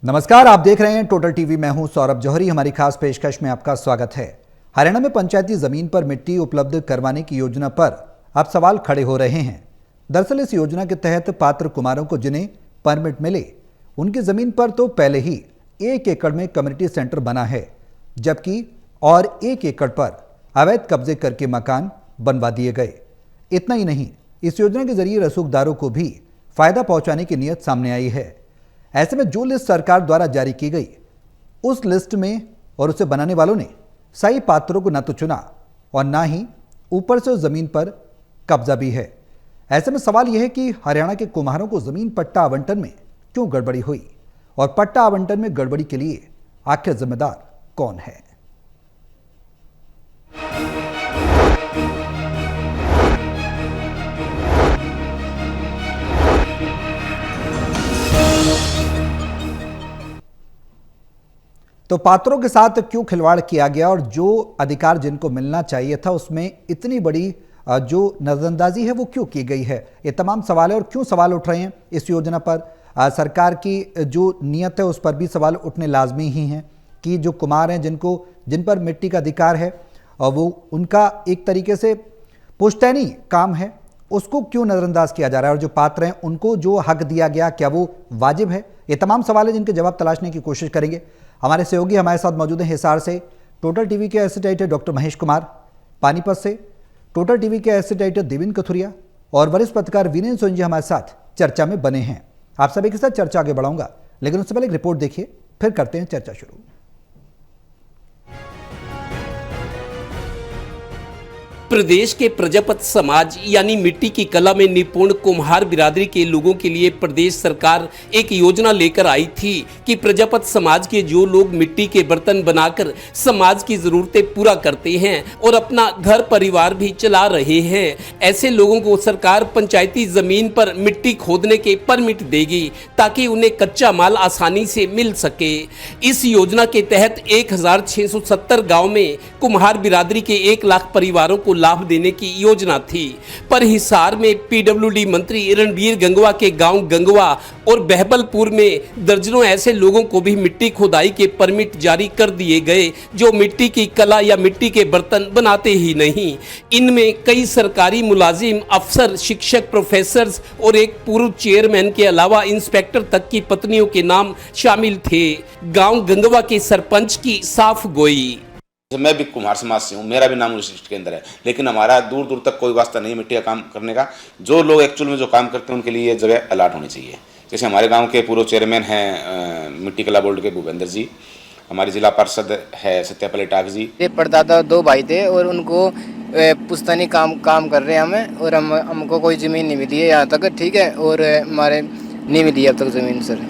नमस्कार, आप देख रहे हैं टोटल टीवी। मैं हूं सौरभ जौहरी। हमारी खास पेशकश में आपका स्वागत है। हरियाणा में पंचायती जमीन पर मिट्टी उपलब्ध करवाने की योजना पर अब सवाल खड़े हो रहे हैं। दरअसल इस योजना के तहत पात्र कुम्हारों को जिन्हें परमिट मिले उनकी जमीन पर तो पहले ही 1 एकड़ में कम्युनिटी सेंटर बना है, जबकि और 1 एकड़ पर अवैध कब्जे करके मकान बनवा दिए गए। इतना ही नहीं, इस योजना के जरिए रसूखदारों को भी फायदा पहुंचाने की नीयत सामने आई है। ऐसे में जो लिस्ट सरकार द्वारा जारी की गई, उस लिस्ट में और उसे बनाने वालों ने सही पात्रों को न तो चुना और ना ही ऊपर से उस जमीन पर कब्जा भी है। ऐसे में सवाल यह है कि हरियाणा के कुम्हारों को जमीन पट्टा आवंटन में क्यों गड़बड़ी हुई और पट्टा आवंटन में गड़बड़ी के लिए आखिर जिम्मेदार कौन है। तो पात्रों के साथ क्यों खिलवाड़ किया गया और जो अधिकार जिनको मिलना चाहिए था उसमें इतनी बड़ी जो नजरअंदाजी है वो क्यों की गई है। ये तमाम सवाल है और क्यों सवाल उठ रहे हैं इस योजना पर। सरकार की जो नीयत है उस पर भी सवाल उठने लाजमी ही हैं कि जो कुम्हार हैं जिन पर मिट्टी का अधिकार है और वो उनका एक तरीके से पुश्तैनी काम है, उसको क्यों नज़रअंदाज किया जा रहा है और जो पात्र हैं उनको जो हक दिया गया क्या वो वाजिब है। ये तमाम सवाल हैं जिनके जवाब तलाशने की कोशिश करेंगे। हमारे सहयोगी हमारे साथ मौजूद हैं हिसार से टोटल टीवी के acid editor doctor Mahesh Kumar, Panipat से टोटल टीवी के एसिड एडिटर देवेंद्र कथुरिया और वरिष्ठ पत्रकार वीरेंद्र सोनी जी हमारे साथ चर्चा में बने हैं। आप सभी के साथ चर्चा आगे बढ़ाऊंगा, लेकिन उससे पहले एक रिपोर्ट देखिए, फिर करते हैं चर्चा शुरू। प्रदेश के प्रजापत समाज यानी मिट्टी की कला में निपुण कुम्हार बिरादरी के लोगों के लिए प्रदेश सरकार एक योजना लेकर आई थी कि प्रजापत समाज के जो लोग मिट्टी के बर्तन बनाकर समाज की जरूरतें पूरा करते हैं और अपना घर परिवार भी चला रहे हैं, ऐसे लोगों को सरकार पंचायती जमीन पर मिट्टी खोदने के परमिट देगी ताकि उन्हें कच्चा माल आसानी से मिल सके। इस योजना के तहत 1670 गाँव में कुम्हार बिरादरी के 1 लाख परिवारों को लाभ देने की योजना थी, पर हिसार में पीडब्ल्यूडी मंत्री रणबीर गंगवा के गांव गंगवा और बहबलपुर में दर्जनों ऐसे लोगों को भी मिट्टी खोदाई के परमिट जारी कर दिए गए जो मिट्टी की कला या मिट्टी के बर्तन बनाते ही नहीं। इनमें कई सरकारी मुलाजिम, अफसर, शिक्षक, प्रोफेसर और एक पूर्व चेयरमैन के अलावा इंस्पेक्टर तक की पत्नियों के नाम शामिल थे। गाँव गंगवा के सरपंच की साफ गोई। मैं भी कुम्हार समाज से हूँ, मेरा भी नाम उस लिस्ट के अंदर है, लेकिन हमारा दूर दूर तक कोई वास्ता नहीं है मिट्टी का काम करने का। जो लोग एक्चुअल में जो काम करते हैं उनके लिए ये जगह अलाट होनी चाहिए। जैसे हमारे गांव के पूर्व चेयरमैन हैं मिट्टी कला बोर्ड के भूपेंद्र जी, हमारी जिला पार्षद है सत्यापल्ली टाक जी। ये परदादा 2 भाई थे और उनको पुश्तैनी काम कर रहे हैं हमें, और हमको कोई ज़मीन नहीं मिली है यहाँ तक, ठीक है, और हमारे नहीं मिली अब तक ज़मीन सर,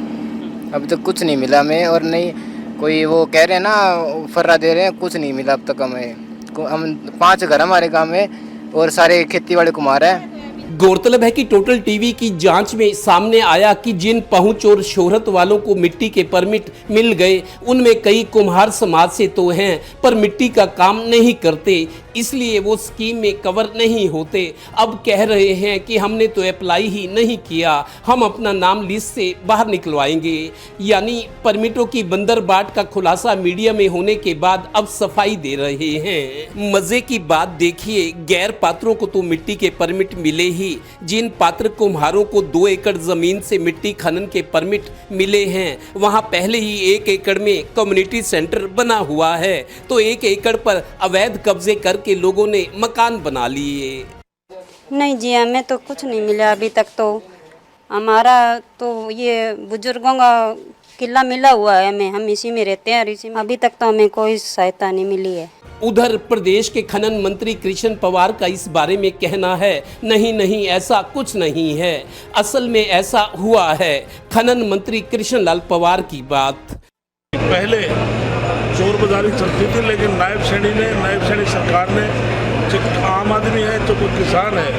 अब तक कुछ नहीं मिला हमें। और नहीं कोई वो कह रहे हैं ना फर्रा दे रहे हैं, कुछ नहीं मिला अब तक हमें। हम 5 घर हमारे गांव में और सारे खेती वाले कुम्हार हैं। गौरतलब है कि टोटल टीवी की जांच में सामने आया कि जिन पहुंच और शोहरत वालों को मिट्टी के परमिट मिल गए उनमें कई कुम्हार समाज से तो हैं पर मिट्टी का काम नहीं करते, इसलिए वो स्कीम में कवर नहीं होते। अब कह रहे हैं कि हमने तो अप्लाई ही नहीं किया, हम अपना नाम लिस्ट से बाहर निकलवाएंगे। यानी परमिटों की बंदरबाट का खुलासा मीडिया में होने के बाद अब सफाई दे रहे हैं। मजे की बात देखिए, गैर पात्रों को तो मिट्टी के परमिट मिले ही, जिन पात्र कुम्हारों को 2 एकड़ जमीन से मिट्टी खनन के परमिट मिले हैं वहां पहले ही 1 एकड़ में कम्युनिटी सेंटर बना हुआ है, तो 1 एकड़ पर अवैध कब्जे करके लोगों ने मकान बना लिए। नहीं जी, हमें तो कुछ नहीं मिला अभी तक। तो हमारा तो ये बुजुर्गों का किला मिला हुआ है हमें, हम इसी में रहते हैं और इसी में अभी तक तो हमें कोई सहायता नहीं मिली है। उधर प्रदेश के खनन मंत्री कृष्ण पवार का इस बारे में कहना है, नहीं ऐसा कुछ नहीं है, असल में ऐसा हुआ है। खनन मंत्री कृष्ण लाल पवार की बात। पहले चोर बाजारी चलती थी, लेकिन नायब सैनी सरकार ने, जो आम आदमी है, जो कोई किसान है,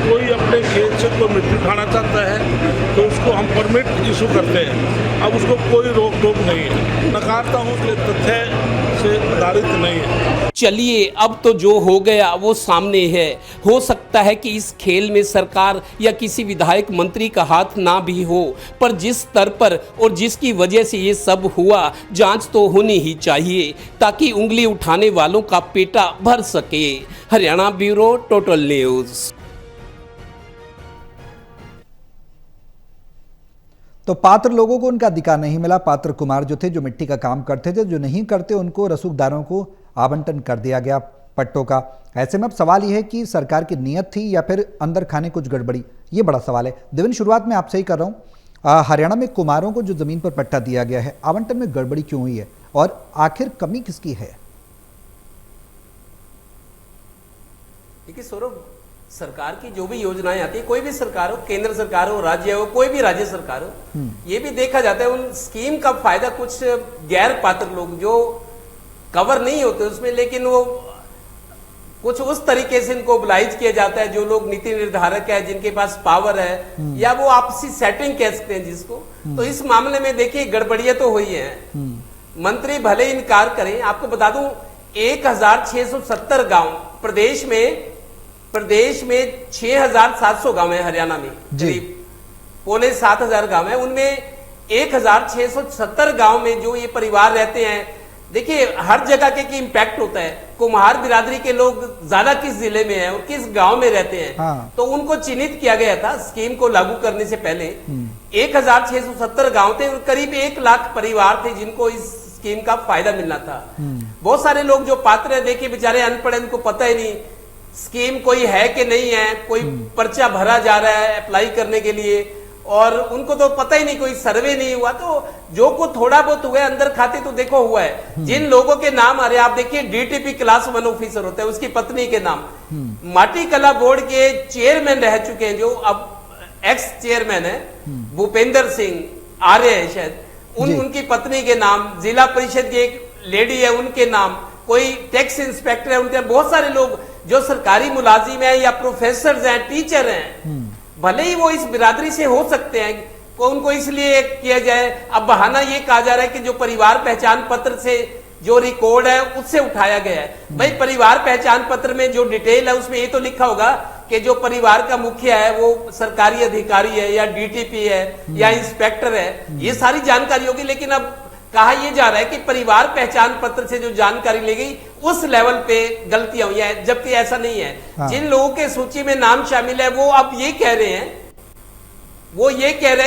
कोई अपने खेत से कोई मिट्टी उठाना चाहता है तो उसको हम परमिट इशू करते हैं। अब उसको कोई रोक टोक नहीं है। नकारता हूँ कि तथ्य से आधारित नहीं है। चलिए, अब तो जो हो गया वो सामने है। हो सकता है कि इस खेल में सरकार या किसी विधायक मंत्री का हाथ ना भी हो, पर जिस स्तर पर और जिसकी वजह से ये सब हुआ, जांच तो होनी ही चाहिए ताकि उंगली उठाने वालों का पेटा भर सके। Haryana bureau, total news. तो पात्र लोगों को उनका अधिकार नहीं मिला। पात्र कुमार जो थे, जो मिट्टी का काम करते थे, जो नहीं करते उनको रसूखदारों को आवंटन कर दिया गया पट्टों का। ऐसे में अब सवाल यह है कि सरकार की नीयत थी या फिर अंदर खाने कुछ गड़बड़ी, ये बड़ा सवाल है। देवेंद्र, शुरुआत में आपसे ही कर रहा हूँ, हरियाणा में कुमारों को जो जमीन पर पट्टा दिया गया है, आवंटन में गड़बड़ी क्यों हुई है और आखिर कमी किसकी है? देखिए सौरभ, सरकार की जो भी योजनाएं आती है, कोई भी सरकार हो, केंद्र सरकार हो, राज्य हो, कोई भी राज्य सरकार हो, ये भी देखा जाता है उन स्कीम का फायदा कुछ गैर पात्र लोग जो कवर नहीं होते उसमें, लेकिन वो कुछ उस तरीके से इनको ओबलाइज किया जाता है, जो लोग नीति निर्धारक है, जिनके पास पावर है, या वो आपसी सेटिंग कह सकते हैं जिसको। तो इस मामले में देखिए गड़बड़ियां तो हुई है। मंत्री भले इनकार करें, आपको बता दूं 1670 गांव प्रदेश में 6700 गांव है हरियाणा में, करीब 6,500 गांव है, उनमें 1670 गांव में जो ये परिवार रहते हैं। देखिए हर जगह के इम्पैक्ट होता है। कुम्हार बिरादरी के लोग ज्यादा किस जिले में हैं और किस गांव में रहते हैं, तो उनको चिन्हित किया गया था स्कीम को लागू करने से पहले। 1670 गांव थे और करीब 1 लाख परिवार थे जिनको इस स्कीम का फायदा मिलना था। बहुत सारे लोग जो पात्र है, देखिए बेचारे अनपढ़, उनको पता ही नहीं स्कीम कोई है कि नहीं है, कोई पर्चा भरा जा रहा है अप्लाई करने के लिए, और उनको तो पता ही नहीं, कोई सर्वे नहीं हुआ। तो जो को थोड़ा बहुत हुआ है अंदर खाते तो देखो हुआ है। जिन लोगों के नाम आ रहे हैं, आप देखिए डीटीपी क्लास 1 ऑफिसर होता है, उसकी पत्नी के नाम, माटी कला बोर्ड के चेयरमैन रह चुके हैं, जो अब एक्स चेयरमैन है, भूपेंद्र सिंह आर्य है शायद, उनकी पत्नी के नाम, जिला परिषद की एक लेडी है उनके नाम, कोई टैक्स इंस्पेक्टर है उनके, बहुत सारे लोग जो सरकारी मुलाजिम है या प्रोफेसर हैं, टीचर हैं, भले ही वो इस बिरादरी से हो सकते हैं, को उनको इसलिए किया जाए। अब बहाना ये कहा जा रहा है कि जो परिवार पहचान पत्र से जो रिकॉर्ड है उससे उठाया गया है। भाई परिवार पहचान पत्र में जो डिटेल है उसमें ये तो लिखा होगा कि जो परिवार का मुखिया है वो सरकारी अधिकारी है या डीटीपी है या इंस्पेक्टर है, ये सारी जानकारी होगी। लेकिन अब कहा यह जा रहा है कि परिवार पहचान पत्र से जो जानकारी ली गई उस लेवल पे गलतियां हुई है, जबकि ऐसा नहीं है। जिन लोगों के सूची में नाम शामिल है वो अब ये कह रहे हैं,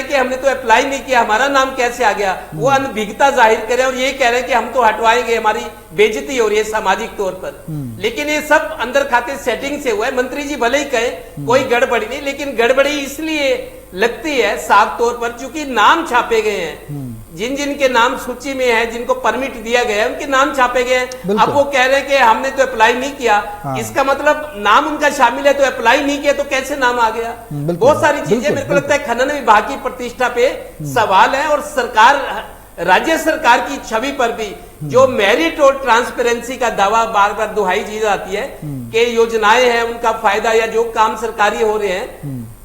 कि हमने तो अप्लाई नहीं किया, हमारा नाम कैसे आ गया। वो अनभिज्ञता जाहिर करें और ये कह रहे हैं कि हम तो हटवाएंगे, हमारी बेइज्जती हो रही है सामाजिक तौर पर। लेकिन ये सब अंदर खाते सेटिंग से हुआ है। मंत्री जी भले ही कहे कोई गड़बड़ी नहीं, लेकिन गड़बड़ी इसलिए लगती है साफ तौर पर क्योंकि नाम छापे गए हैं। जिन के नाम सूची में है, जिनको परमिट दिया गया है, उनके नाम छापे गए हैं। अब वो कह रहे हैं कि हमने तो अप्लाई नहीं किया। इसका मतलब नाम उनका शामिल है तो अप्लाई नहीं किया तो कैसे नाम आ गया। बहुत सारी चीजें मेरे को लगता है खनन विभाग की प्रतिष्ठा पे सवाल है, और सरकार, राज्य सरकार की छवि पर भी जो मेरिट और ट्रांसपेरेंसी का दावा बार बार दुहाई दी जाती है कि योजनाएं हैं उनका फायदा या जो काम सरकारी हो रहे हैं,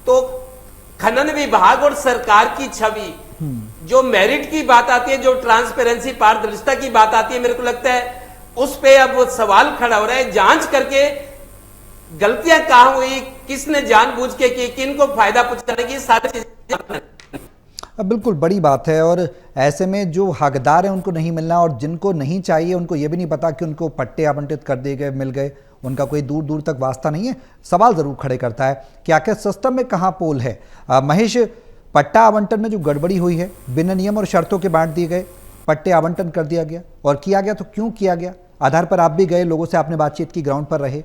तो खनन विभाग और सरकार की छवि, जो मेरिट की बात आती है, जो ट्रांसपेरेंसी पारदर्शिता की बात आती है, मेरे को लगता है उस पे अब वो सवाल खड़ा हो रहा है। जांच करके गलतियां कहां हुई, किसने जानबूझ के की, किन को फायदा पहुंचाने की, सारी चीजें बिल्कुल बड़ी बात है। और ऐसे में जो हकदार हैं उनको नहीं मिलना, और जिनको नहीं चाहिए उनको ये भी नहीं पता कि उनको पट्टे आवंटित कर दिए गए, मिल गए, उनका कोई दूर दूर तक वास्ता नहीं है। सवाल जरूर खड़े करता है कि आखिर सिस्टम में कहाँ पोल है। महेश, पट्टा आवंटन में जो गड़बड़ी हुई है, बिना नियम और शर्तों के बांट दिए गए, पट्टे आवंटन कर दिया गया, और किया गया तो क्यों किया गया, आधार पर आप भी गए, लोगों से आपने बातचीत की, ग्राउंड पर रहे,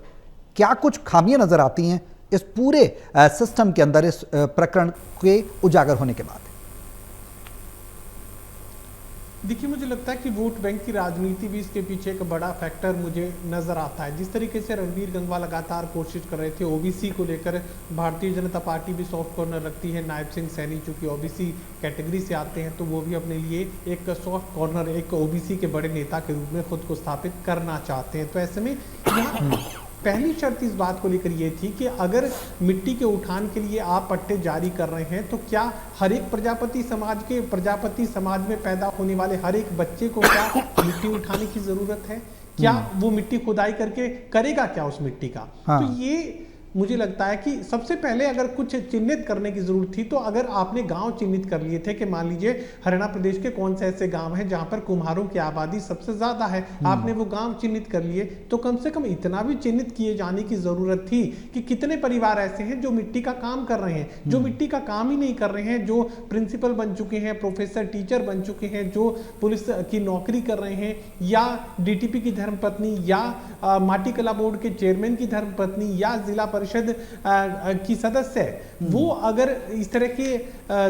क्या कुछ खामियां नजर आती हैं इस पूरे सिस्टम के अंदर, इस प्रकरण के उजागर होने के बाद? देखिए, मुझे लगता है कि वोट बैंक की राजनीति भी इसके पीछे एक बड़ा फैक्टर मुझे नज़र आता है। जिस तरीके से रणबीर गंगवा लगातार कोशिश कर रहे थे, ओबीसी को लेकर भारतीय जनता पार्टी भी सॉफ्ट कॉर्नर रखती है। नायब सिंह सैनी चूँकि ओबीसी कैटेगरी से आते हैं, तो वो भी अपने लिए एक सॉफ्ट कॉर्नर, एक ओबीसी के बड़े नेता के रूप में खुद को स्थापित करना चाहते हैं। तो ऐसे में पहली शर्त इस बात को लेकर ये थी कि अगर मिट्टी के उठान के लिए आप पट्टे जारी कर रहे हैं तो क्या हर एक प्रजापति समाज में पैदा होने वाले हर एक बच्चे को क्या मिट्टी उठाने की जरूरत है? क्या वो मिट्टी खुदाई करके करेगा क्या उस मिट्टी का? हाँ। तो ये मुझे लगता है कि सबसे पहले अगर कुछ चिन्हित करने की जरूरत थी तो अगर आपने गांव चिन्हित कर लिए थे कि मान लीजिए हरियाणा प्रदेश के कौन से ऐसे गांव हैं जहां पर कुम्हारों की आबादी सबसे ज्यादा है, आपने वो गांव चिन्हित कर लिए, तो कम से कम इतना भी चिन्हित किए जाने की जरूरत थी कि कितने परिवार ऐसे हैं जो मिट्टी का काम कर रहे हैं, जो मिट्टी का काम ही नहीं कर रहे हैं, जो प्रिंसिपल बन चुके हैं, प्रोफेसर टीचर बन चुके हैं, जो पुलिस की नौकरी कर रहे हैं, या डीटीपी की धर्मपत्नी, या माटी कला बोर्ड के चेयरमैन की धर्मपत्नी, या जिला परिषद की सदस्य है, वो अगर इस तरह के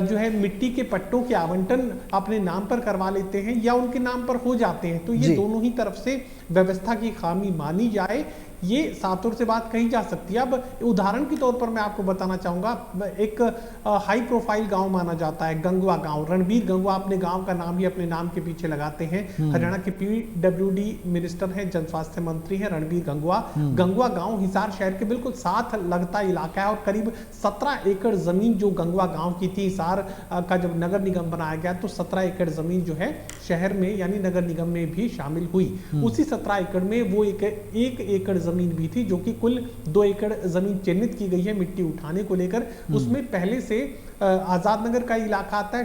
जो है मिट्टी के पट्टों के आवंटन अपने नाम पर करवा लेते हैं या उनके नाम पर हो जाते हैं, तो ये दोनों ही तरफ से व्यवस्था की खामी मानी जाए, ये सातुर से बात कही जा सकती है। अब उदाहरण के तौर पर मैं आपको बताना चाहूंगा, एक हाई प्रोफाइल गांव माना जाता है गंगवा गांव, रणबीर गंगवा अपने गांव का नाम ही अपने नाम के पीछे लगाते हैं। हरियाणा के PWD मिनिस्टर हैं, जन स्वास्थ्य मंत्री हैं रणबीर गंगवा। गंगवा गांव हिसार शहर के बिल्कुल साथ लगता इलाका है और करीब 17 एकड़ जमीन जो गंगवा गांव की थी, हिसार का जब नगर निगम बनाया गया तो 17 एकड़ जमीन जो है शहर में यानी नगर निगम में भी शामिल हुई। उसी 17 एकड़ में वो एक एकड़ जमीन भी थी जो कि कुल 2 एकड़ जमीन चिन्हित की गई है मिट्टी उठाने को लेकर। उसमें पहले से आजाद नगर का इलाका आता है,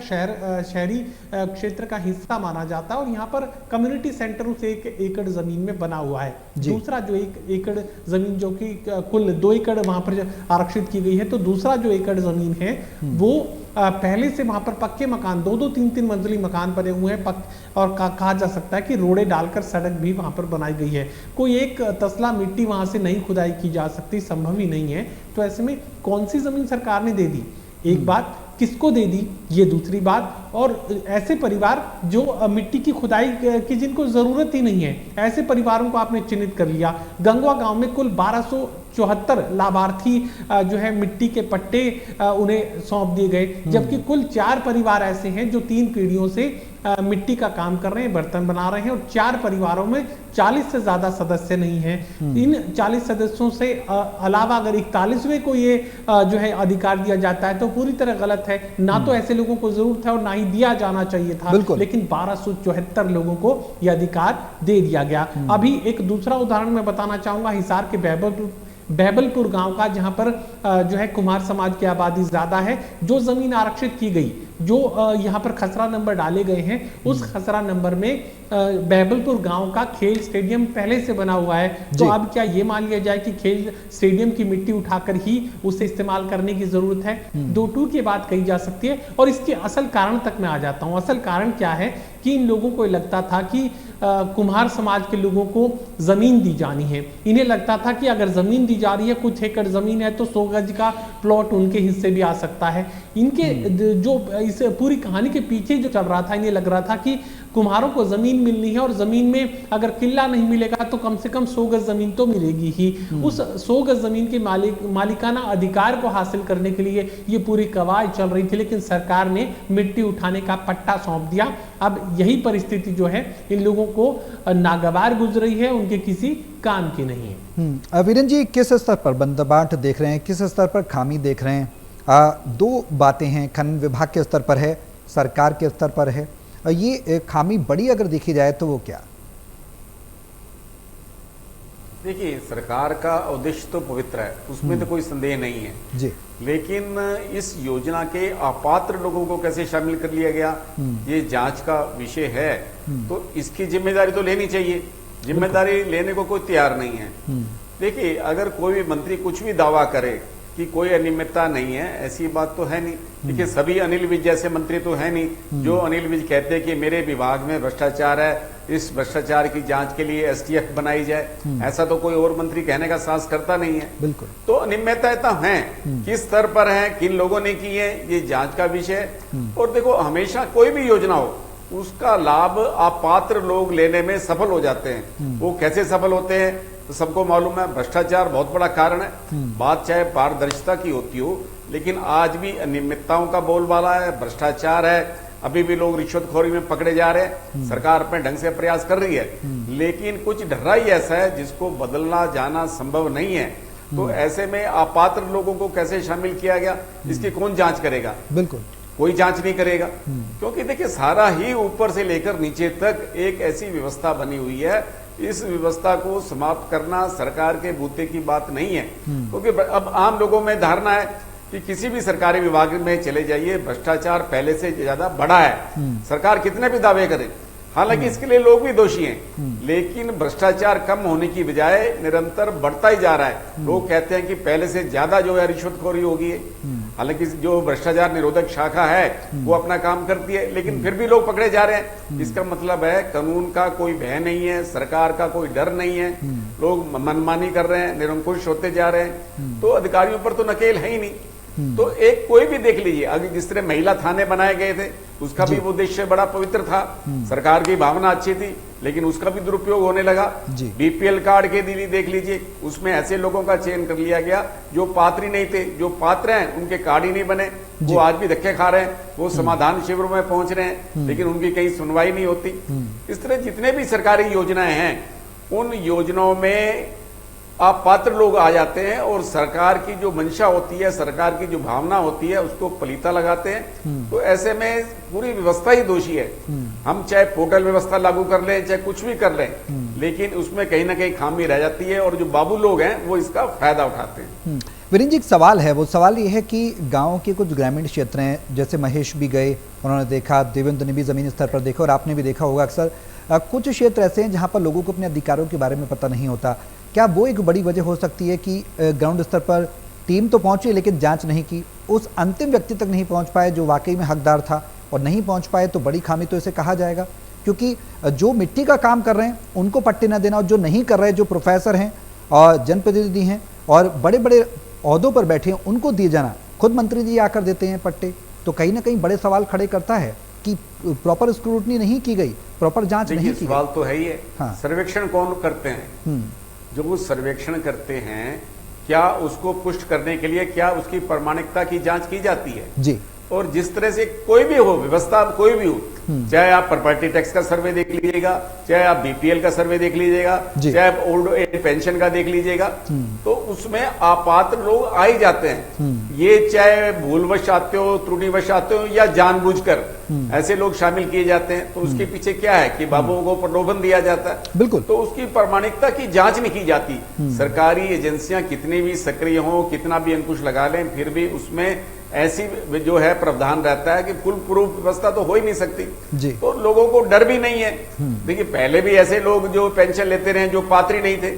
शहरी क्षेत्र का हिस्सा माना जाता है और यहाँ पर कम्युनिटी सेंटरों से 1 एकड़ जमीन में बना हुआ है। दूसरा जो 1 एकड़ जमीन जो कि कुल 2 एकड़ वहां पर आरक्षित की गई है, तो दूसरा जो एकड़ जमीन है वो पहले से वहां पर पक्के मकान 2-2, 3-3 मंजिली मकान बने हुए हैं और कहा जा सकता है कि रोड़े डालकर सड़क भी वहां पर बनाई गई है। कोई एक तसला मिट्टी वहां से नहीं खुदाई की जा सकती, संभव ही नहीं है। तो ऐसे में कौन सी जमीन सरकार ने दे दी, एक बात, किसको दे दी ये दूसरी बात, और ऐसे परिवार जो मिट्टी की खुदाई की जिनको जरूरत ही नहीं है, ऐसे परिवारों को आपने चिन्हित कर लिया। गंगवा गांव में कुल 1274 लाभार्थी जो है मिट्टी के पट्टे उन्हें सौंप दिए गए, जबकि कुल 4 परिवार ऐसे हैं जो 3 पीढ़ियों से मिट्टी का काम कर रहे हैं, बर्तन बना रहे हैं, और 4 परिवारों में 40 से ज्यादा सदस्य नहीं हैं। इन 40 सदस्यों से अलावा अगर 41वें को ये जो है अधिकार दिया जाता है तो पूरी तरह गलत है। ना तो ऐसे लोगों को जरूरत है और ना ही दिया जाना चाहिए था, लेकिन 1274 लोगों को यह अधिकार दे दिया गया। अभी एक दूसरा उदाहरण मैं बताना चाहूंगा, हिसार के बहबलपुर गांव का, जहां पर जो है कुम्हार समाज की आबादी ज्यादा है। जो जमीन आरक्षित की गई, जो यहाँ पर खसरा नंबर डाले गए हैं, उस खसरा नंबर में बहबलपुर गांव का खेल स्टेडियम पहले से बना हुआ है। तो अब क्या ये मान लिया जाए कि खेल स्टेडियम की मिट्टी उठाकर ही उसे इस्तेमाल करने की जरूरत है? 2 की बात कही जा सकती है। और इसके असल कारण तक मैं आ जाता हूँ। असल कारण क्या है कि इन लोगों को लगता था कि कुम्हार समाज के लोगों को जमीन दी जानी है। इन्हें लगता था कि अगर जमीन दी जा रही है, कुछ एकड़ जमीन है, तो 100 गज का प्लॉट उनके हिस्से भी आ सकता है। इनके जो इस पूरी कहानी के पीछे जो चल रहा था, इन्हें लग रहा था कि कुम्हारों को जमीन मिलनी है और जमीन में अगर किला नहीं मिलेगा तो कम से कम 100 गज जमीन तो मिलेगी ही। उस 100 गज जमीन के मालिकाना अधिकार को हासिल करने के लिए ये पूरी कवायद चल रही थी, लेकिन सरकार ने मिट्टी उठाने का पट्टा सौंप दिया। अब यही परिस्थिति जो है इन लोगों को नागवार गुजर रही है, उनके किसी काम की नहीं है। वीरेंद्र जी, किस स्तर पर बंदरबाट देख रहे हैं, किस स्तर पर खामी देख रहे हैं? 2 बातें हैं, खनन विभाग के स्तर पर है, सरकार के स्तर पर है। ये खामी बड़ी अगर देखी जाए तो वो क्या? देखिए, सरकार का उद्देश्य तो पवित्र है, उसमें तो कोई संदेह नहीं है जी, लेकिन इस योजना के अपात्र लोगों को कैसे शामिल कर लिया गया, ये जांच का विषय है। तो इसकी जिम्मेदारी तो लेनी चाहिए, जिम्मेदारी लेने को कोई तैयार नहीं है। देखिए, अगर कोई भी मंत्री कुछ भी दावा करे कि कोई अनियमितता नहीं है, ऐसी बात तो है नहीं। देखिए, सभी अनिल विज जैसे मंत्री तो है नहीं जो अनिल विज कहते हैं कि मेरे विभाग में भ्रष्टाचार है, इस भ्रष्टाचार की जांच के लिए STF बनाई जाए। ऐसा तो कोई और मंत्री कहने का साहस करता नहीं है। बिल्कुल। तो अनियमितताएं तो हैं, किस स्तर पर है, किन लोगों ने की है, ये जांच का विषय है। और देखो, हमेशा कोई भी योजना हो, उसका लाभ अपात्र लोग लेने में सफल हो जाते हैं। वो कैसे सफल होते हैं तो सबको मालूम है, भ्रष्टाचार बहुत बड़ा कारण है। बात चाहे पारदर्शिता की होती हो, लेकिन आज भी अनियमितताओं का बोलबाला है, भ्रष्टाचार है। अभी भी लोग रिश्वतखोरी में पकड़े जा रहे हैं। सरकार अपने ढंग से प्रयास कर रही है, लेकिन कुछ ढर्रा ही ऐसा है जिसको बदलना जाना संभव नहीं है। तो ऐसे में अपात्र लोगों को कैसे शामिल किया गया, इसकी कौन जांच करेगा? बिल्कुल कोई जांच नहीं करेगा, क्योंकि देखिए सारा ही ऊपर से लेकर नीचे तक एक ऐसी व्यवस्था बनी हुई है। इस व्यवस्था को समाप्त करना सरकार के बूते की बात नहीं है, क्योंकि अब आम लोगों में धारणा है कि किसी भी सरकारी विभाग में चले जाइए, भ्रष्टाचार पहले से ज्यादा बढ़ा है। सरकार कितने भी दावे करे, हालांकि इसके लिए लोग भी दोषी हैं, लेकिन भ्रष्टाचार कम होने की बजाय निरंतर बढ़ता ही जा रहा है। लोग कहते हैं कि पहले से ज्यादा जो है रिश्वतखोरी हो गई है, हालांकि जो भ्रष्टाचार निरोधक शाखा है वो अपना काम करती है, लेकिन फिर भी लोग पकड़े जा रहे हैं। इसका मतलब है कानून का कोई भय नहीं है, सरकार का कोई डर नहीं है, लोग मनमानी कर रहे हैं, निरंकुश होते जा रहे हैं, तो अधिकारियों पर तो नकेल है ही नहीं। तो एक कोई भी देख लीजिए, अभी जिस तरह महिला थाने बनाए गए थे, उसका भी उद्देश्य बड़ा पवित्र था, सरकार की भावना अच्छी थी, लेकिन उसका भी दुरुपयोग होने लगा। बीपीएल कार्ड के दिली देख लीजिए, उसमें ऐसे लोगों का चयन कर लिया गया जो पात्र ही नहीं थे, जो पात्र हैं उनके कार्ड ही नहीं बने, वो आज भी धक्के खा रहे हैं, वो समाधान शिविरों में पहुंच रहे हैं, लेकिन उनकी कहीं सुनवाई नहीं होती। इस तरह जितने भी सरकारी योजनाएं हैं, उन योजनाओं में आप पात्र लोग आ जाते हैं और सरकार की जो मंशा होती है, सरकार की जो भावना होती है, उसको पलीता लगाते हैं। तो ऐसे में पूरी व्यवस्था ही दोषी है। हम चाहे पोर्टल व्यवस्था लागू कर लें, चाहे कुछ भी कर लें, लेकिन उसमें कहीं ना कहीं खामी रह जाती है और जो बाबू लोग हैं वो इसका फायदा उठाते हैं। वीरेंद्र जी, एक सवाल है, वो सवाल ये है कि गाँव के कुछ ग्रामीण क्षेत्र हैं, जैसे महेश भी गए, उन्होंने देखा, देवेंद्र ने भी जमीनी स्तर पर देखा और आपने भी देखा होगा अक्सर कुछ क्षेत्र ऐसे हैं जहाँ पर लोगों को अपने अधिकारों के बारे में पता नहीं होता। क्या वो एक बड़ी वजह हो सकती है कि ग्राउंड स्तर पर टीम तो पहुंची लेकिन जांच नहीं की, उस अंतिम व्यक्ति तक नहीं पहुंच पाए जो वाकई में हकदार था, और नहीं पहुंच पाए तो बड़ी खामी तो इसे कहा जाएगा? क्योंकि जो मिट्टी का काम कर रहे हैं उनको पट्टे न देना, और जो नहीं कर रहे, जो प्रोफेसर हैं और जनप्रतिनिधि हैं और बड़े बड़े ओहदों पर बैठे हैं, उनको दिए जाना, खुद मंत्री जी आकर देते हैं पट्टे, तो कहीं ना कहीं बड़े सवाल खड़े करता है कि प्रॉपर स्क्रूटनी नहीं की गई, प्रॉपर जांच नहीं की। सवाल तो है ही है। हाँ। सर्वेक्षण कौन करते हैं? जो वो सर्वेक्षण करते हैं, क्या उसको पुष्ट करने के लिए क्या उसकी प्रामाणिकता की जांच की जाती है? जी। और जिस तरह से कोई भी हो व्यवस्था, कोई भी हो, चाहे आप प्रॉपर्टी टैक्स का सर्वे देख लीजिएगा, चाहे आप बीपीएल का सर्वे देख लीजिएगा, चाहे आप ओल्ड एज पेंशन का देख लीजिएगा, तो उसमें अपात्र लोग आ ही जाते हैं। ये चाहे भूलवश आते हो, त्रुटिवश आते हो, या जानबूझकर ऐसे लोग शामिल किए जाते हैं। तो उसके पीछे क्या है कि बाबुओं को प्रलोभन दिया जाता है। बिल्कुल। तो उसकी प्रामाणिकता की जांच नहीं की जाती। सरकारी एजेंसियां कितनी भी सक्रिय हों, कितना भी अंकुश लगा लें, फिर भी उसमें ऐसी जो है प्रावधान रहता है कि फुल प्रूफ व्यवस्था तो हो ही नहीं सकती जी। तो लोगों को डर भी नहीं है। देखिए पहले भी ऐसे लोग जो पेंशन लेते रहे जो पात्र नहीं थे,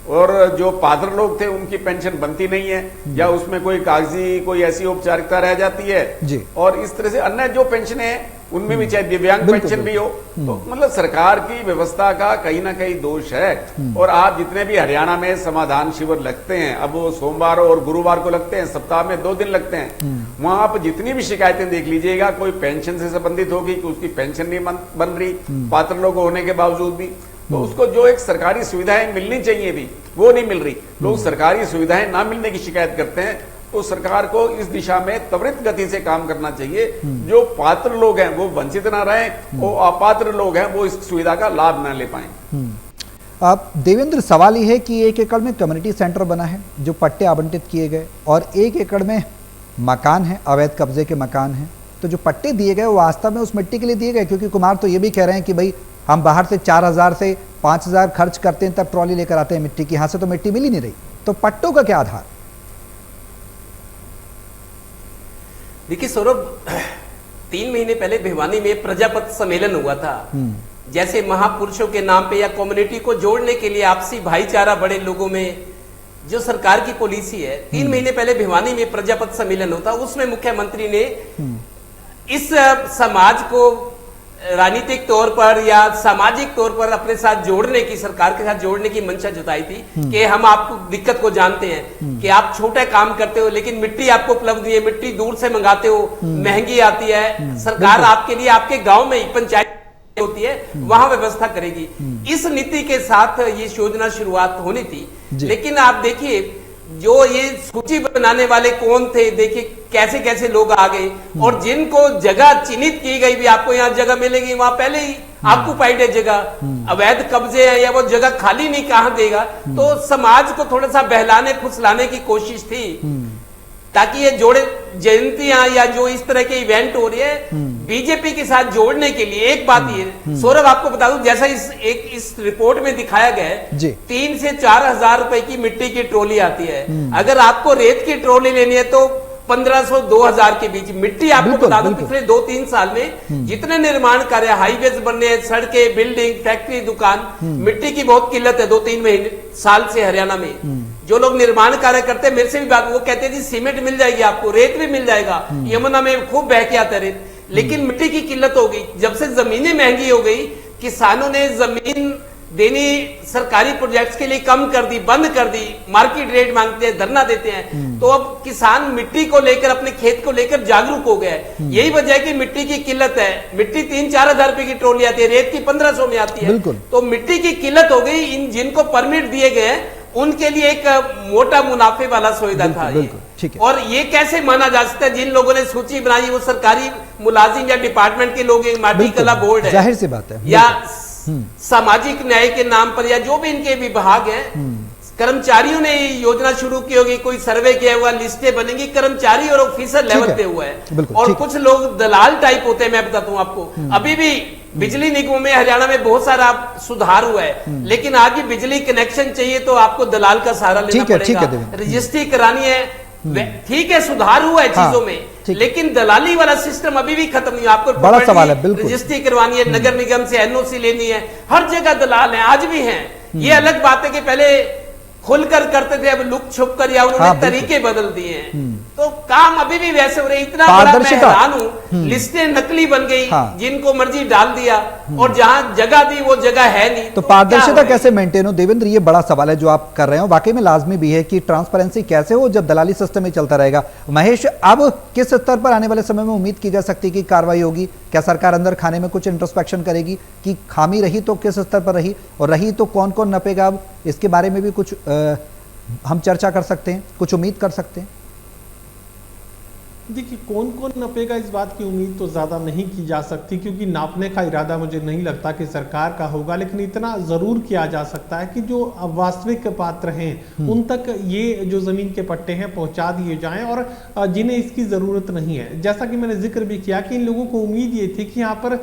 और जो पात्र लोग थे उनकी पेंशन बनती नहीं है, या उसमें कोई कागजी कोई ऐसी औपचारिकता रह जाती है जी। और इस तरह से अन्य जो पेंशन है उनमें भी चाहे दिव्यांग पेंशन भी हो, तो मतलब सरकार की व्यवस्था का कहीं ना कहीं दोष है। और आप जितने भी हरियाणा में समाधान शिविर लगते हैं, अब वो सोमवार और गुरुवार को लगते हैं, सप्ताह में 2 दिन लगते हैं, वहां आप जितनी भी शिकायतें देख लीजिएगा, कोई पेंशन से संबंधित होगी कि उसकी पेंशन नहीं बन रही पात्र लोग होने के बावजूद भी, तो उसको जो एक सरकारी सुविधाएं मिलनी चाहिए थी वो नहीं मिल रही। लोग सरकारी सुविधाएं ना मिलने की शिकायत करते हैं। तो सरकार को इस दिशा में त्वरित गति से काम करना चाहिए। जो पात्र लोग हैं वो वंचित ना रहें, वो अपात्र लोग हैं वो इस सुविधा का लाभ ना ले पाएं। अब देवेंद्र, सवाल ये है कि 1 एकड़ में कम्युनिटी सेंटर बना है, जो पट्टे आवंटित किए गए, और 1 एकड़ में मकान है, अवैध कब्जे के मकान हैं, तो जो पट्टे दिए गए वो वास्तव में उस मिट्टी के लिए दिए गए? क्योंकि कुमार तो ये भी कह रहे हैं कि भाई हम बाहर से 4000 से 5000 खर्च करते हैं, तब ट्रॉली लेकर आते हैं मिट्टी की, यहाँ से तो मिट्टी मिल ही नहीं रही, तो पट्टों का क्या आधार? देखिए सौरभ, 3 महीने पहले भिवानी में प्रजापति सम्मेलन हुआ था। जैसे महापुरुषों के नाम पे या कम्युनिटी को जोड़ने के लिए आपसी भाईचारा बड़े लोगों में जो सरकार की पॉलिसी है, 3 महीने पहले भिवानी में प्रजापति सम्मेलन होता, उसमें मुख्यमंत्री ने इस समाज को राजनीतिक तौर पर या सामाजिक तौर पर अपने साथ जोड़ने की, सरकार के साथ जोड़ने की मंशा जताई थी कि हम आपको दिक्कत को जानते हैं कि आप छोटे काम करते हो लेकिन मिट्टी आपको उपलब्ध नहीं है, मिट्टी दूर से मंगाते हो, महंगी आती है, सरकार आपके लिए आपके गांव में ही पंचायत होती है वहां व्यवस्था करेगी। इस नीति के साथ ये योजना शुरुआत होनी थी, लेकिन आप देखिए जो ये सूची बनाने वाले कौन थे, देखिए कैसे कैसे लोग आ गए, और जिनको जगह चिन्हित की गई भी आपको यहाँ जगह मिलेगी, वहां पहले ही ऑक्युपाइड है जगह, अवैध कब्जे हैं या वो जगह खाली नहीं कहाँ देगा। तो समाज को थोड़ा सा बहलाने फुसलाने की कोशिश थी ताकि ये जोड़े जयंतियां या जो इस तरह के इवेंट हो रही है बीजेपी के साथ जोड़ने के लिए। एक बात ये सौरभ आपको बता दूं, जैसा इस रिपोर्ट में दिखाया गया है 3 से 4 हजार रुपए की मिट्टी की ट्रॉली आती है। अगर आपको रेत की ट्रॉली लेनी है तो 1500-2000 के बीच। मिट्टी आपको बता दूं पिछले 2-3 साल में जितने निर्माण कार्य, हाईवेज बनने, सड़कें, बिल्डिंग, फैक्ट्री, दुकान, मिट्टी की बहुत किल्लत है 2-3 महीने साल से हरियाणा में। जो लोग निर्माण कार्य करते हैं मेरे से भी बात, वो कहते हैं जी सीमेंट मिल जाएगी आपको, रेत भी मिल जाएगा, यमुना में खूब बह के आता है रेत, लेकिन मिट्टी की किल्लत हो गई। जब से जमीनें महंगी हो गई, किसानों ने जमीन देनी सरकारी प्रोजेक्ट्स के लिए कम कर दी, बंद कर दी, मार्केट रेट मांगते हैं, धरना देते हैं। तो अब किसान मिट्टी को लेकर, अपने खेत को लेकर जागरूक हो गया है। यही वजह है कि मिट्टी की किल्लत है। मिट्टी 3-4 हजार रुपए की ट्रॉली आती है, रेत की 1500 में आती है। तो मिट्टी की किल्लत हो गई। इन जिनको परमिट दिए गए हैं उनके लिए एक मोटा मुनाफे वाला सौदा था ये। और ये कैसे माना जा सकता है, जिन लोगों ने सूची बनाई वो सरकारी मुलाजिम या डिपार्टमेंट के लोग, माटी कला बोर्ड है, जाहिर सी बात है, या सामाजिक न्याय के नाम पर या जो भी इनके विभाग हैं, कर्मचारियों ने ये योजना शुरू की होगी, कोई सर्वे किया हुआ, लिस्टें बनेंगी, कर्मचारी और ऑफिसर लेवल पे हुआ है। और कुछ लोग दलाल टाइप होते हैं। मैं बताता हूं आपको, अभी भी बिजली निगमों में हरियाणा में बहुत सारा सुधार हुआ है, लेकिन आज भी बिजली कनेक्शन चाहिए तो आपको दलाल का सहारा लेना पड़ेगा, रजिस्ट्री करानी है। ठीक है, सुधार हुआ है चीजों में, लेकिन दलाली वाला सिस्टम अभी भी खत्म नहीं। आपको बड़ा सवाल है, बिल्कुल रजिस्ट्री करवानी है, नगर निगम से एनओसी लेनी है, हर जगह दलाल है, आज भी हैं। ये अलग बात है कि पहले खुलकर करते थे, अब लुक छुप कर या उन्होंने तरीके बदल दिए हैं। तो काम अभी भी वैसे हो रहे। इतना बड़ा मैं हैरान हूं, लिस्टें नकली बन गई, जिनको मर्जी डाल दिया, और जहां जगह दी वो जगह है नहीं। तो पारदर्शिता कैसे मेंटेन हो देवेंद्र, ये बड़ा सवाल है जो आप कर रहे हो। वाकई में लाजमी भी है कि ट्रांसपेरेंसी कैसे हो जब दलाली सिस्टम में चलता रहेगा। महेश, अब किस स्तर पर आने वाले समय में उम्मीद की जा सकती है कि कार्रवाई होगी? क्या सरकार अंदर खाने में कुछ इंट्रोस्पेक्शन करेगी कि खामी रही तो किस स्तर पर रही, और रही तो कौन कौन नपेगा? अब इसके बारे में भी कुछ हम चर्चा कर सकते हैं, कुछ उम्मीद कर सकते हैं? देखिए, कौन कौन नपेगा इस बात की उम्मीद तो ज़्यादा नहीं की जा सकती, क्योंकि नापने का इरादा मुझे नहीं लगता कि सरकार का होगा। लेकिन इतना ज़रूर किया जा सकता है कि जो वास्तविक पात्र हैं उन तक ये जो ज़मीन के पट्टे हैं पहुंचा दिए जाएं, और जिन्हें इसकी ज़रूरत नहीं है। जैसा कि मैंने जिक्र भी किया कि इन लोगों को उम्मीद ये थी कि यहाँ पर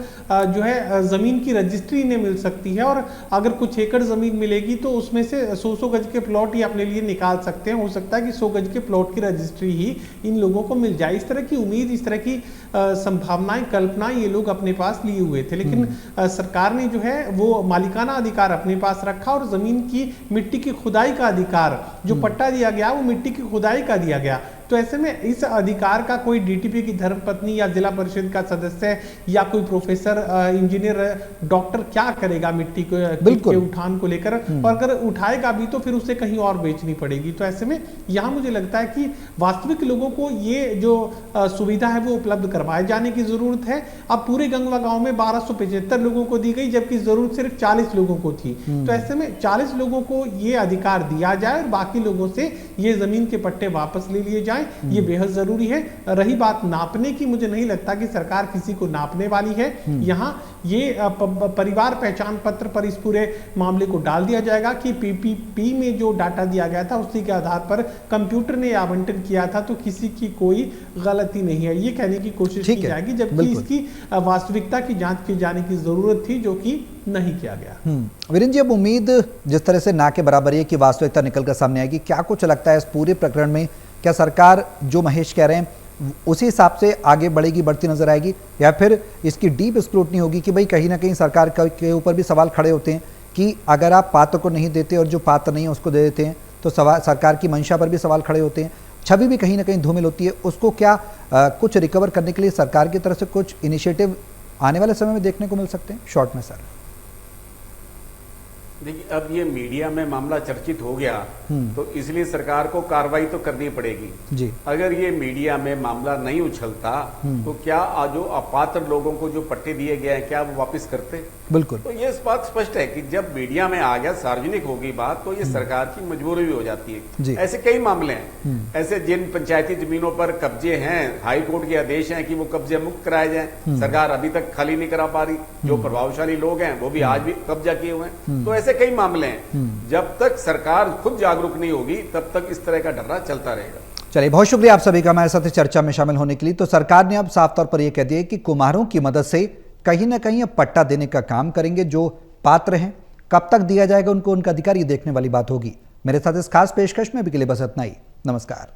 जो है ज़मीन की रजिस्ट्री इन्हें मिल सकती है, और अगर कुछ एकड़ ज़मीन मिलेगी तो उसमें से 100 गज के प्लॉट ही अपने लिए निकाल सकते हैं। हो सकता है कि 100 गज के प्लॉट की रजिस्ट्री ही इन लोगों को मिल जाए। इस तरह की उम्मीद, इस तरह की संभावनाएं, कल्पनाएं ये लोग अपने पास लिए हुए थे। लेकिन सरकार ने जो है वो मालिकाना अधिकार अपने पास रखा, और जमीन की मिट्टी की खुदाई का अधिकार, जो पट्टा दिया गया वो मिट्टी की खुदाई का दिया गया। तो ऐसे में इस अधिकार का कोई डीटीपी की धर्मपत्नी या जिला परिषद का सदस्य या कोई प्रोफेसर, इंजीनियर, डॉक्टर क्या करेगा मिट्टी के उठान को लेकर? और अगर उठाएगा भी तो फिर उसे कहीं और बेचनी पड़ेगी। तो ऐसे में यहाँ मुझे लगता है कि वास्तविक लोगों को ये जो सुविधा है वो उपलब्ध करवाए जाने की जरूरत है। अब पूरे गंगवा गांव में 1275 लोगों को दी गई, जबकि जरूरत सिर्फ 40 लोगों को थी। तो ऐसे में 40 लोगों को ये अधिकार दिया जाए और बाकी लोगों से ये जमीन के पट्टे वापस ले लिए जाए। ये बेहद जरूरी है। रही बात नापने की, मुझे नहीं लगता कि सरकार किसी को नापने वाली है। यहाँ ये परिवार पहचान पत्र पर इस पूरे मामले को डाल दिया जाएगा कि पीपीपी में जो डाटा दिया गया था उसी के आधार पर कंप्यूटर ने आवंटन किया था, तो किसी की कोई गलती नहीं है, ये कहने की कोशिश की जाएगी। जबकि इसकी वास्तविकता की जांच की जाने की जरूरत थी, जो कि नहीं किया गया। वीरेंद्र जी, अब उम्मीद जिस तरह से ना के बराबर है कि वास्तविकता निकलकर सामने आएगी, क्या कुछ लगता है इस पूरे प्रकरण में? क्या सरकार जो महेश कह रहे हैं उसी हिसाब से आगे बढ़ेगी, बढ़ती नजर आएगी, या फिर इसकी डीप स्क्रूटनी होगी कि भाई कहीं ना कहीं सरकार के ऊपर भी सवाल खड़े होते हैं कि अगर आप पात्र को नहीं देते और जो पात्र नहीं है उसको दे देते हैं, तो सरकार की मंशा पर भी सवाल खड़े होते हैं, छवि भी कहीं ना कहीं धूमिल होती है। उसको क्या कुछ रिकवर करने के लिए सरकार की तरफ से कुछ इनिशिएटिव आने वाले समय में देखने को मिल सकते हैं? शॉर्ट में सर। देखिए, अब ये मीडिया में मामला चर्चित हो गया तो इसलिए सरकार को कार्रवाई तो करनी पड़ेगी जी। अगर ये मीडिया में मामला नहीं उछलता तो क्या जो अपात्र लोगों को जो पट्टे दिए गए हैं क्या वो वापस करते? बिल्कुल। तो ये बात स्पष्ट है कि जब मीडिया में आ गया, सार्वजनिक होगी बात, तो ये सरकार की मजबूरी भी हो जाती जी। है। ऐसे कई मामले हैं, ऐसे जिन पंचायती जमीनों पर कब्जे हैं, हाई कोर्ट के आदेश हैं कि वो कब्जे मुक्त कराए जाएं, सरकार अभी तक खाली नहीं करा पा रही। जो प्रभावशाली लोग हैं वो भी आज भी कब्जा किए हुए हैं। तो ऐसे कई मामले हैं, जब तक सरकार खुद जागरूक नहीं होगी तब तक इस तरह का डर्रा चलता रहेगा। चलिए, बहुत शुक्रिया आप सभी का हमारे साथ चर्चा में शामिल होने के लिए। तो सरकार ने अब साफ तौर पर यह कह दिया कि कुम्हारों की मदद से कहीं ना कहीं अब पट्टा देने का काम करेंगे। जो पात्र हैं, कब तक दिया जाएगा उनको, उनका अधिकार, ये देखने वाली बात होगी। मेरे साथ इस खास पेशकश में अभी के लिए बस इतना ही। नमस्कार।